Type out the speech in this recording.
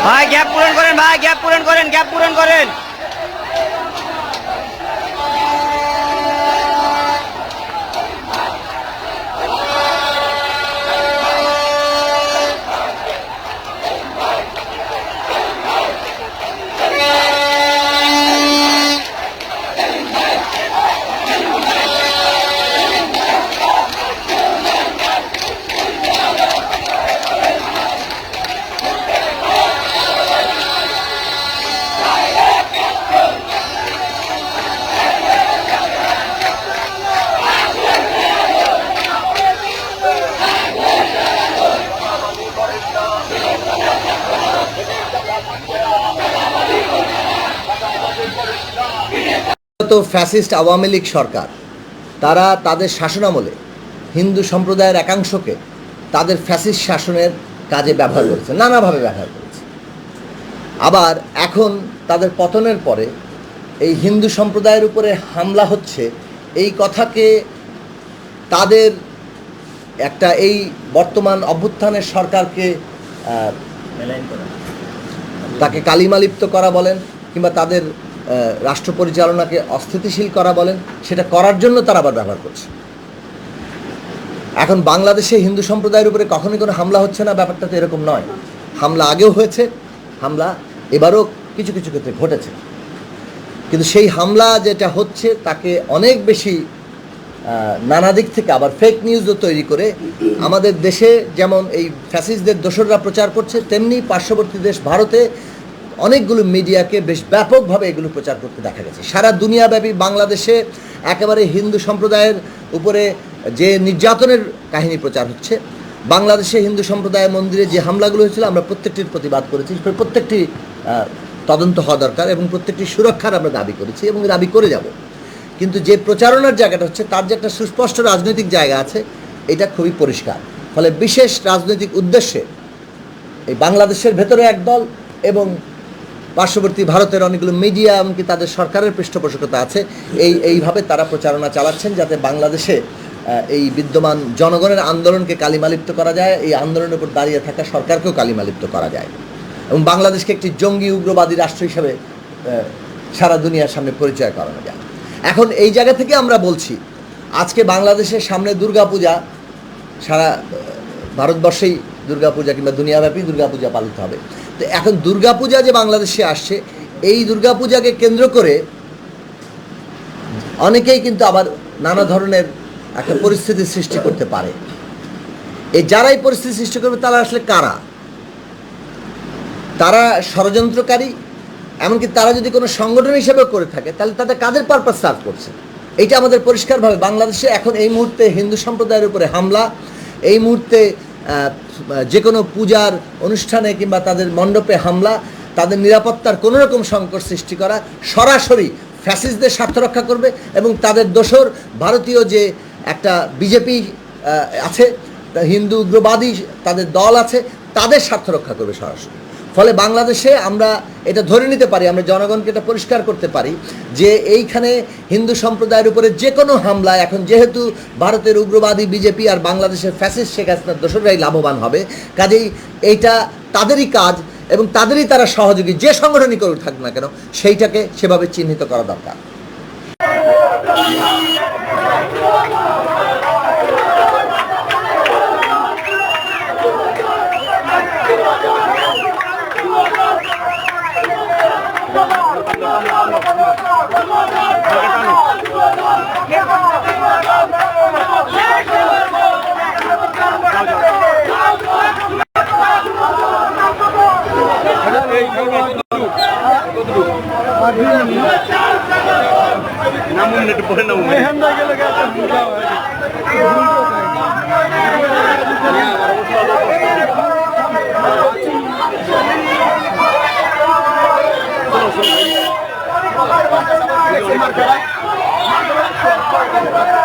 ভাই গ্যাপ পূরণ করেন, ভাই গ্যাপ পূরণ করেন, গ্যাপ পূরণ করেন। ফ্যাসিস্ট আওয়ামী লীগ সরকার তারা তাদের শাসনামলে হিন্দু সম্প্রদায়ের একাংশকে তাদের ফ্যাসিস্ট শাসনের কাজে ব্যবহার করেছে, নানাভাবে ব্যবহার করেছে। আবার এখন তাদের পতনের পরে এই হিন্দু সম্প্রদায়ের উপরে হামলা হচ্ছে, এই কথাকে তাদের একটা এই বর্তমান অভ্যুত্থানের সরকারকে তাকে কালিমালিপ্ত করা বলেন কিংবা তাদের রাষ্ট্র পরিচালনাকে অস্থিতিশীল করা বলেন, সেটা করার জন্য তারা আবার ব্যবহার করছে। এখন বাংলাদেশে হিন্দু সম্প্রদায়ের উপরে কখনোই কোনো হামলা হচ্ছে না, ব্যাপারটা তো এরকম নয়। হামলা আগেও হয়েছে, হামলা এবারও কিছু কিছু ক্ষেত্রে ঘটেছে, কিন্তু সেই হামলা যেটা হচ্ছে তাকে অনেক বেশি নানা দিক থেকে আবার ফেক নিউজও তৈরি করে আমাদের দেশে যেমন এই ফ্যাসিস্টদের দোসররা প্রচার করছে, তেমনি পার্শ্ববর্তী দেশ ভারতে অনেকগুলো মিডিয়াকে বেশ ব্যাপকভাবে এগুলো প্রচার করতে দেখা গেছে। সারা দুনিয়াব্যাপী বাংলাদেশে একেবারে হিন্দু সম্প্রদায়ের উপরে যে নির্যাতনের কাহিনী প্রচার হচ্ছে, বাংলাদেশে হিন্দু সম্প্রদায়ের মন্দিরে যে হামলাগুলো হয়েছিল আমরা প্রত্যেকটির প্রতিবাদ করেছি, প্রত্যেকটি তদন্ত হওয়া দরকার এবং প্রত্যেকটি সুরক্ষার আমরা দাবি করেছি এবং দাবি করে যাব। কিন্তু যে প্রচারণার জায়গাটা হচ্ছে তার যে একটা সুস্পষ্ট রাজনৈতিক জায়গা আছে, এটা খুবই পরিষ্কার। ফলে বিশেষ রাজনৈতিক উদ্দেশ্যে এই বাংলাদেশের ভেতরে একদল এবং পার্শ্ববর্তী ভারতের অনেকগুলো মিডিয়া এমনকি তাদের সরকারের পৃষ্ঠপোষকতা আছে, এইভাবে তারা প্রচারণা চালাচ্ছেন যাতে বাংলাদেশে এই বিদ্যমান জনগণের আন্দোলনকে কালিমালিপ্ত করা যায়, এই আন্দোলনের উপর দাঁড়িয়ে থাকা সরকারকেও কালিমালিপ্ত করা যায় এবং বাংলাদেশকে একটি জঙ্গি উগ্রবাদী রাষ্ট্র হিসাবে সারা দুনিয়ার সামনে পরিচয় করানো যায়। এখন এই জায়গা থেকে আমরা বলছি, আজকে বাংলাদেশের সামনে দুর্গাপূজা, সারা ভারতবর্ষেই দুর্গাপূজা কিংবা দুনিয়াব্যাপী দুর্গাপূজা পালিত হবে। তো এখন দুর্গাপূজা যে বাংলাদেশে আসছে, এই দুর্গাপূজাকে কেন্দ্র করে অনেকেই কিন্তু আবার নানা ধরনের একটা পরিস্থিতি সৃষ্টি করতে পারে। এই যারা এই পরিস্থিতি সৃষ্টি করবে তারা আসলে কারা? তারা ষড়যন্ত্রকারী, এমনকি তারা যদি কোনো সংগঠন হিসেবে করে থাকে তাহলে তাদের কাদের পারপাস সার্ভ করছে এটা আমাদের পরিষ্কারভাবে বাংলাদেশে এখন এই মুহূর্তে হিন্দু সম্প্রদায়ের উপরে হামলা, এই মুহূর্তে যে কোনো পূজার অনুষ্ঠানে কিংবা তাদের মণ্ডপে হামলা, তাদের নিরাপত্তার কোনো রকম সংকট সৃষ্টি করা সরাসরি ফ্যাসিস্টদের স্বার্থ রক্ষা করবে এবং তাদের দোসর ভারতীয় যে একটা বিজেপি আছে, হিন্দু উগ্রবাদী তাদের দল আছে, তাদের স্বার্থ রক্ষা করবে সরাসরি। ফলে বাংলাদেশে আমরা এটা ধরে নিতে পারি, আমরা জনগণকে এটা পরিষ্কার করতে পারি যে এইখানে হিন্দু সম্প্রদায়ের উপরে যে কোনো হামলা এখন যেহেতু ভারতের উগ্রবাদী বিজেপি আর বাংলাদেশের ফ্যাসিস্ট শেখ হাসিনার দোসররাই লাভবান হবে, কাজেই এইটা তাদেরই কাজ এবং তাদেরই তারা সহযোগী, যে সংগঠনই করুক থাকুক না কেন সেইটাকে সেভাবে চিহ্নিত করা দরকার। Marca